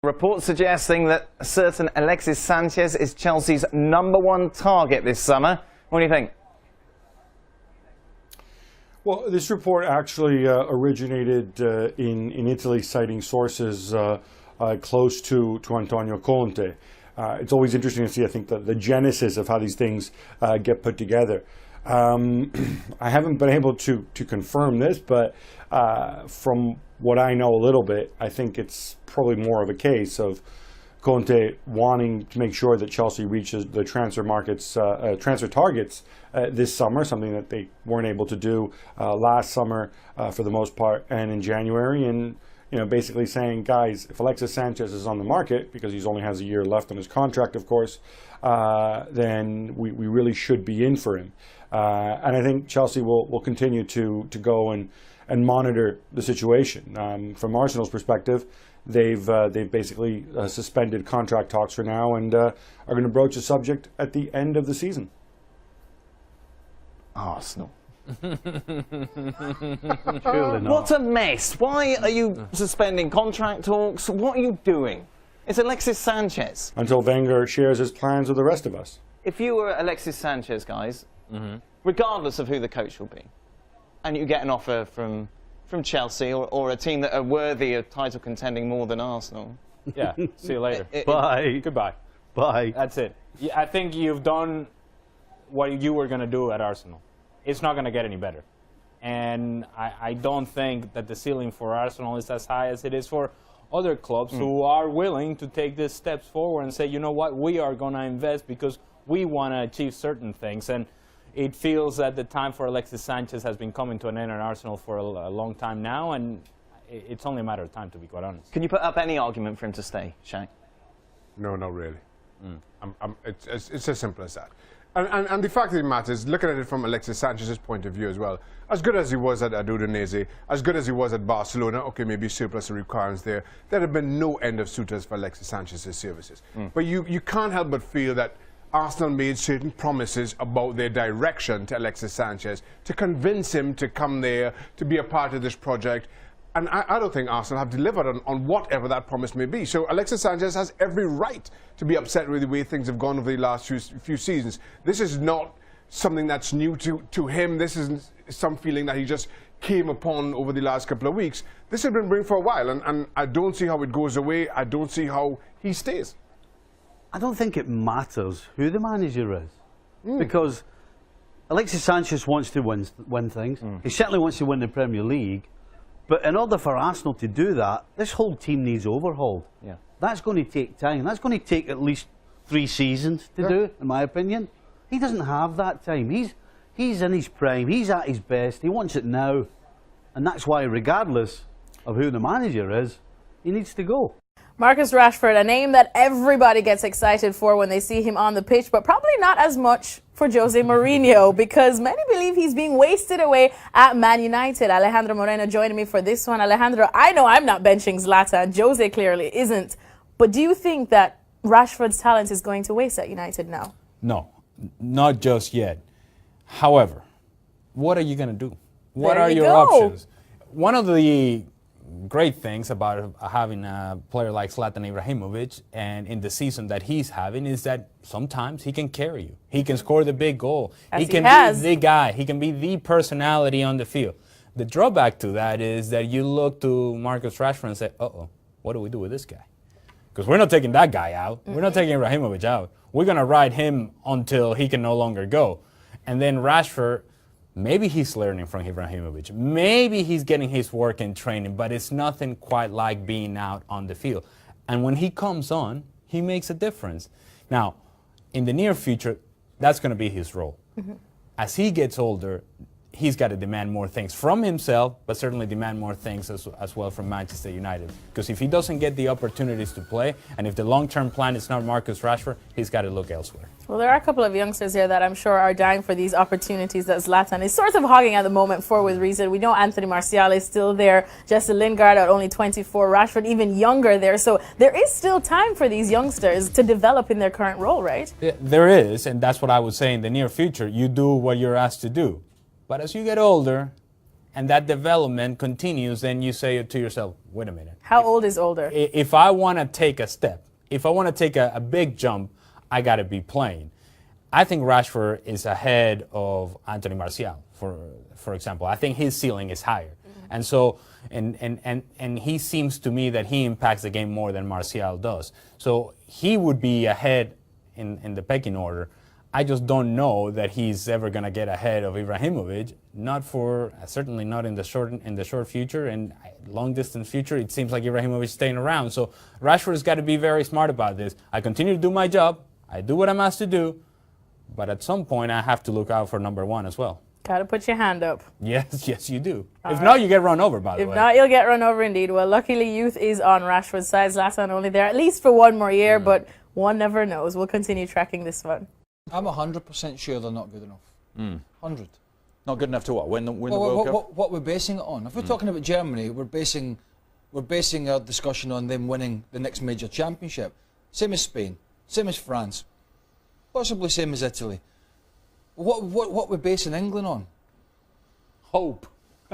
Reports suggesting that a certain Alexis Sanchez is Chelsea's #1 target this summer. What do you think? Well, this report actually originated in Italy, citing sources close to Antonio Conte. It's always interesting to see, I think, the genesis of how these things get put together. I haven't been able to confirm this, but from what I know a little bit, I think it's probably more of a case of Conte wanting to make sure that Chelsea reaches the transfer markets, transfer targets this summer, something that they weren't able to do last summer for the most part, and in January. And basically saying, guys, if Alexis Sanchez is on the market, because he only has a year left on his contract, of course, then we really should be in for him. And I think Chelsea will continue to go and monitor the situation. From Arsenal's perspective, they've basically suspended contract talks for now and are going to broach the subject at the end of the season. Arsenal. What a mess. Why are you suspending contract talks? What are you doing? It's Alexis Sanchez. Until Wenger shares his plans with the rest of us. If you were Alexis Sanchez, guys, regardless of who the coach will be, and you get an offer from Chelsea or a team that are worthy of title contending more than Arsenal. Yeah, see you later. Bye. Goodbye. Bye. That's it. I think you've done what you were going to do at Arsenal. It's not going to get any better. And I don't think that the ceiling for Arsenal is as high as it is for other clubs who are willing to take these steps forward and say, you know what, we are going to invest because we want to achieve certain things. And it feels that the time for Alexis Sanchez has been coming to an end at Arsenal for a long time now, and it's only a matter of time, to be quite honest. Can you put up any argument for him to stay, Shaq? No, not really. It's as simple as that. And the fact of the matter is, looking at it from Alexis Sanchez's point of view as well, as good as he was at Udinese, as good as he was at Barcelona, okay, maybe surplus of requirements there have been no end of suitors for Alexis Sanchez's services. But you can't help but feel that Arsenal made certain promises about their direction to Alexis Sanchez to convince him to come there, to be a part of this project. And I don't think Arsenal have delivered on whatever that promise may be. So Alexis Sanchez has every right to be upset with the way things have gone over the last few seasons. This is not something that's new to him. This isn't some feeling that he just came upon over the last couple of weeks. This has been brewing for a while, and I don't see how it goes away. I don't see how he stays. I don't think it matters who the manager is, because Alexis Sanchez wants to win things. He certainly wants to win the Premier League. But in order for Arsenal to do that, this whole team needs overhauled. Yeah. That's going to take time. That's going to take at least 3 seasons to do, in my opinion. He doesn't have that time. He's in his prime. He's at his best. He wants it now. And that's why, regardless of who the manager is, he needs to go. Marcus Rashford, a name that everybody gets excited for when they see him on the pitch, but probably not as much for Jose Mourinho, because many believe he's being wasted away at Man United. Alejandro Moreno joining me for this one. Alejandro, I know I'm not benching Zlatan. Jose clearly isn't. But do you think that Rashford's talent is going to waste at United now? No, not just yet. However, what are you going to do? What are your options? One of the great things about having a player like Zlatan Ibrahimovic and in the season that he's having is that sometimes he can carry you. He can score the big goal. He can be the guy. He can be the personality on the field. The drawback to that is that you look to Marcus Rashford and say, uh-oh, what do we do with this guy? Because we're not taking that guy out. We're not taking Ibrahimovic out. We're going to ride him until he can no longer go. And then Rashford, maybe he's learning from Ibrahimovic. Maybe he's getting his work in training, but it's nothing quite like being out on the field. And when he comes on, he makes a difference. Now, in the near future, that's going to be his role. As he gets older, he's got to demand more things from himself, but certainly demand more things as well from Manchester United. Because if he doesn't get the opportunities to play, and if the long-term plan is not Marcus Rashford, he's got to look elsewhere. Well, there are a couple of youngsters here that I'm sure are dying for these opportunities that Zlatan is sort of hogging at the moment for with reason. We know Anthony Martial is still there, Jesse Lingard at only 24, Rashford even younger there. So there is still time for these youngsters to develop in their current role, right? Yeah, there is, and that's what I would say in the near future. You do what you're asked to do. But as you get older, and that development continues, then you say to yourself, wait a minute. How old is older? If I want to take a step, if I want to take a big jump, I got to be playing. I think Rashford is ahead of Anthony Martial, for example. I think his ceiling is higher. And so, and he seems to me that he impacts the game more than Martial does. So he would be ahead in the pecking order. I just don't know that he's ever going to get ahead of Ibrahimovic. Certainly not in the short future, and long distance future. It seems like Ibrahimovic is staying around. So Rashford's got to be very smart about this. I continue to do my job. I do what I'm asked to do, but at some point I have to look out for number one as well. Gotta put your hand up. Yes, you do. If not, you get run over, by the way. If not, you'll get run over indeed. Well, luckily, youth is on Rashford's side. Zlatan only there at least for one more year, but one never knows. We'll continue tracking this one. I'm 100% sure they're not good enough. 100. Not good enough to what? Win the World Cup? What we're basing it on? If we're talking about Germany, we're basing our discussion on them winning the next major championship. Same as Spain, same as France, possibly same as Italy. What we're basing England on? Hope.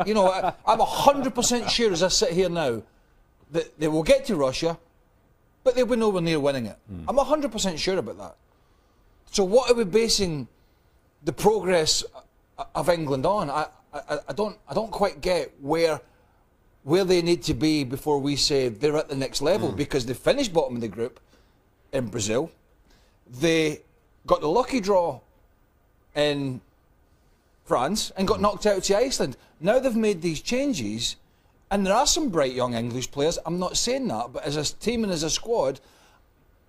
You know, I'm 100% sure as I sit here now that they will get to Russia, but they'll be nowhere near winning it. I'm 100% sure about that. So what are we basing the progress of England on? I don't quite get where they need to be before we say they're at the next level, because they finished bottom of the group in Brazil. They got the lucky draw in France and got knocked out to Iceland. Now they've made these changes, and there are some bright young English players. I'm not saying that, but as a team and as a squad,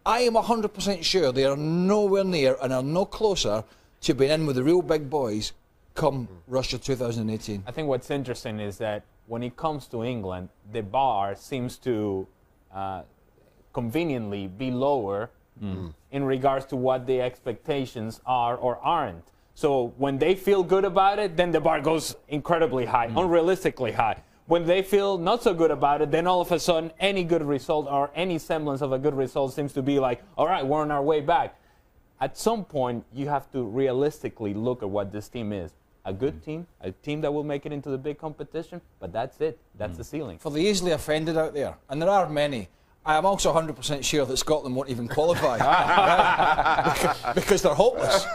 I am 100% sure they are nowhere near and are no closer to being in with the real big boys come Russia 2018. I think what's interesting is that when it comes to England, the bar seems to conveniently be lower in regards to what the expectations are or aren't. So when they feel good about it, then the bar goes incredibly high, unrealistically high. When they feel not so good about it, then all of a sudden any good result or any semblance of a good result seems to be like, all right, we're on our way back. At some point, you have to realistically look at what this team is. A good team, a team that will make it into the big competition, but that's it. That's the ceiling. For the easily offended out there, and there are many, I am also 100% sure that Scotland won't even qualify because they're hopeless.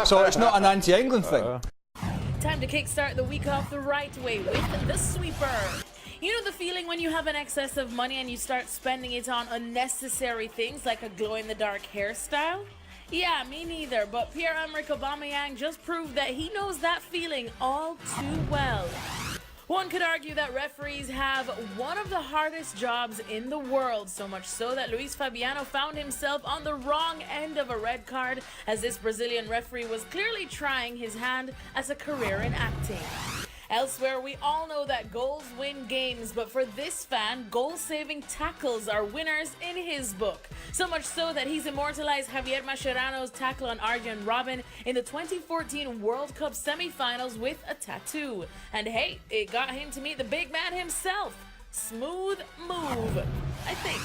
So it's not an anti-England thing. Time to kickstart the week off the right way with the sweeper. You know the feeling when you have an excess of money and you start spending it on unnecessary things like a glow-in-the-dark hairstyle? Yeah, me neither, but Pierre-Emerick Aubameyang just proved that he knows that feeling all too well. One could argue that referees have one of the hardest jobs in the world, so much so that Luis Fabiano found himself on the wrong end of a red card, as this Brazilian referee was clearly trying his hand at a career in acting. Elsewhere, we all know that goals win games, but for this fan, goal-saving tackles are winners in his book. So much so that he's immortalized Javier Mascherano's tackle on Arjen Robben in the 2014 World Cup semi-finals with a tattoo. And hey, it got him to meet the big man himself. Smooth move, I think.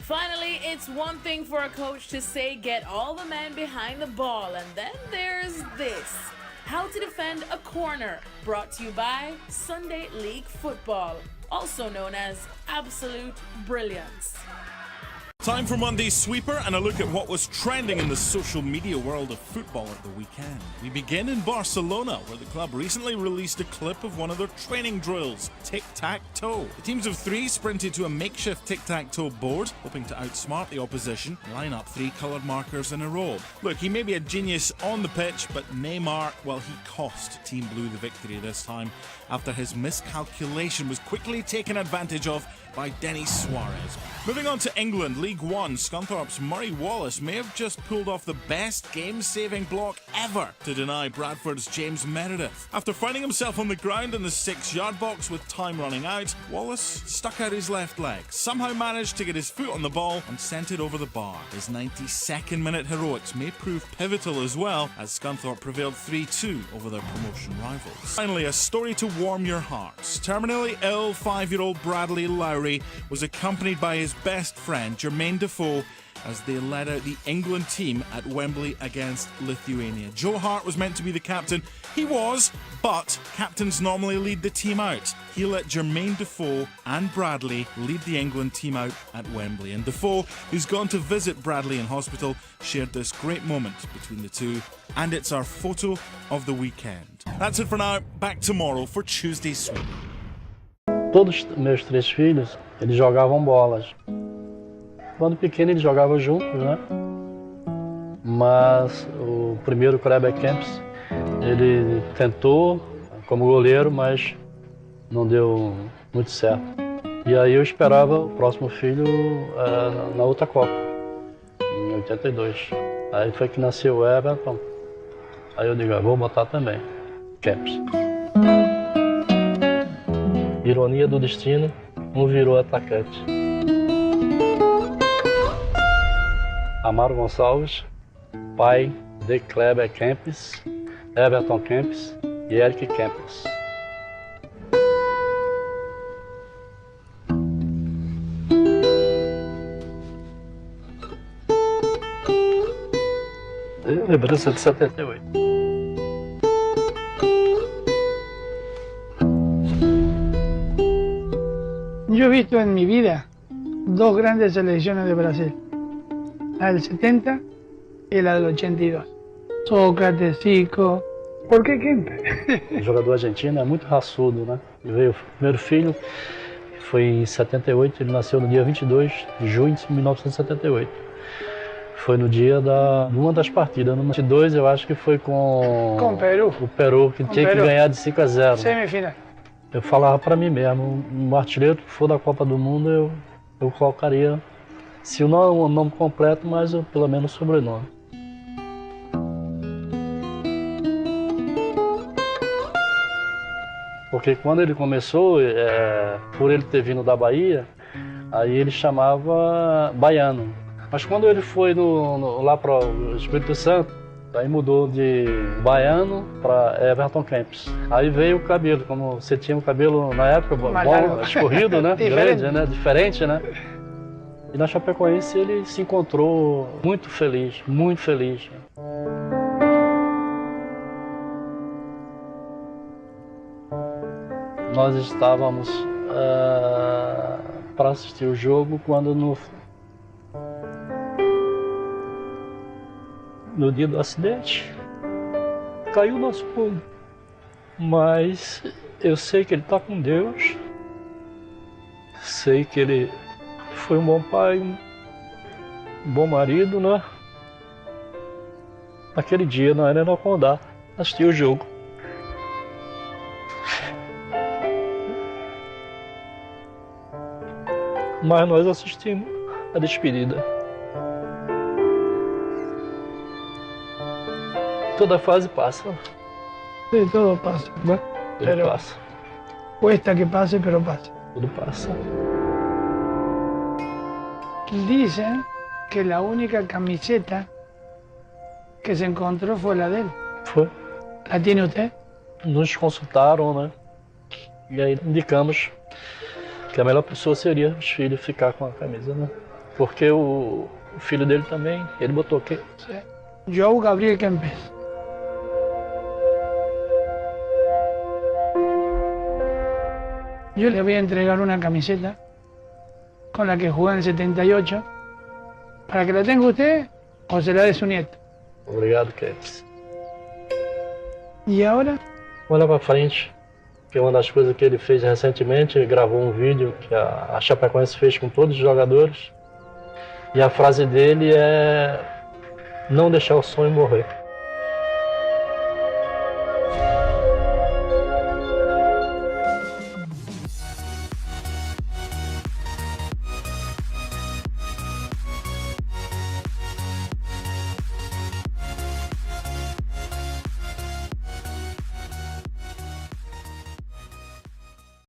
Finally, it's one thing for a coach to say, get all the men behind the ball, and then there's this. How to defend a corner, brought to you by Sunday League Football, also known as Absolute Brilliance. Time for Monday's Sweeper and a look at what was trending in the social media world of football at the weekend. We begin in Barcelona, where the club recently released a clip of one of their training drills, tic-tac-toe. The teams of three sprinted to a makeshift tic-tac-toe board, hoping to outsmart the opposition and line up three coloured markers in a row. Look, he may be a genius on the pitch, but Neymar, well, he cost Team Blue the victory this time after his miscalculation was quickly taken advantage of by Denis Suarez. Moving on to England, League One, Scunthorpe's Murray Wallace may have just pulled off the best game-saving block ever to deny Bradford's James Meredith. After finding himself on the ground in the 6-yard box with time running out, Wallace stuck out his left leg, somehow managed to get his foot on the ball and sent it over the bar. His 92nd minute heroics may prove pivotal as well, as Scunthorpe prevailed 3-2 over their promotion rivals. Finally, a story to warm your hearts. Terminally ill 5-year-old Bradley Lowry was accompanied by his best friend Jermaine Defoe as they led out the England team at Wembley against Lithuania. Joe Hart was meant to be the captain. He was, but captains normally lead the team out. He let Jermaine Defoe and Bradley lead the England team out at Wembley. And Defoe, who's gone to visit Bradley in hospital, shared this great moment between the two. And it's our photo of the weekend. That's it for now. Back tomorrow for Tuesday's Sweep. Todos meus 3 filhos, eles jogavam bolas. Quando pequeno eles jogavam juntos, né? Mas o primeiro Kleber Kempis, ele tentou como goleiro, mas não deu muito certo. E aí eu esperava o próximo filho na outra Copa, em 82. Aí foi que nasceu o Everton. Aí eu digo, vou botar também, Kempis. Ironia do destino, um virou atacante. Amaro Gonçalves, pai de Kleber Kempis, Everton Kempis e Eric Kempis. Lembrança de 78. Yo he visto en mi vida 2 grandes selecciones de Brasil, la del 70 y la del 82. Sócrates, Zico. Por que Kempes? O jogador argentino é muito raçudo, né? Ele veio, o primeiro filho foi em 78, ele nasceu no dia 22 de junho de 1978. Foi no dia de uma das partidas. No 22 eu acho que foi com Peru. O Peru, que tinha que ganhar de 5-0. Semifinal. Eu falava para mim mesmo, um artilheiro que for da Copa do Mundo, eu colocaria, se não o nome completo, mas pelo menos o sobrenome. Porque quando ele começou, por ele ter vindo da Bahia, aí ele chamava baiano. Mas quando ele foi lá para o Espírito Santo, aí mudou de baiano para Everton Kempis. Aí veio o cabelo, como você tinha o cabelo na época, bom, escorrido, né? Grande, né? Diferente, né? E na Chapecoense ele se encontrou muito feliz, muito feliz. Nós estávamos para assistir o jogo quando no dia do acidente caiu o nosso pulo. Mas eu sei que ele está com Deus, sei que ele foi um bom pai, um bom marido, né? Naquele dia na Arena Condá, assisti o jogo. Mas nós assistimos a despedida. Toda fase passa. Sí, todo pasa, ¿no? Tudo passa. Cuesta que pase, pero pasa. Tudo passa. Dicen que la única camiseta que se encontró fue la de él. Foi. ¿La tiene usted? Nos consultaram, né? E aí indicamos que a melhor pessoa seria os filhos ficar com a camisa, né? Porque o filho dele também, ele botou aqui. Sí. João Gabriel Kempes. Yo le voy a entregar una camiseta con la que jugué en el 78 para que la tenga usted o se la dé su nieto. Obrigado, Kempis. ¿Y ahora? Olha para frente, que uma das coisas que ele fez recentemente, ele gravou um vídeo que a Chapecoense fez com todos os jogadores. E a frase dele é: não deixar o sonho morrer.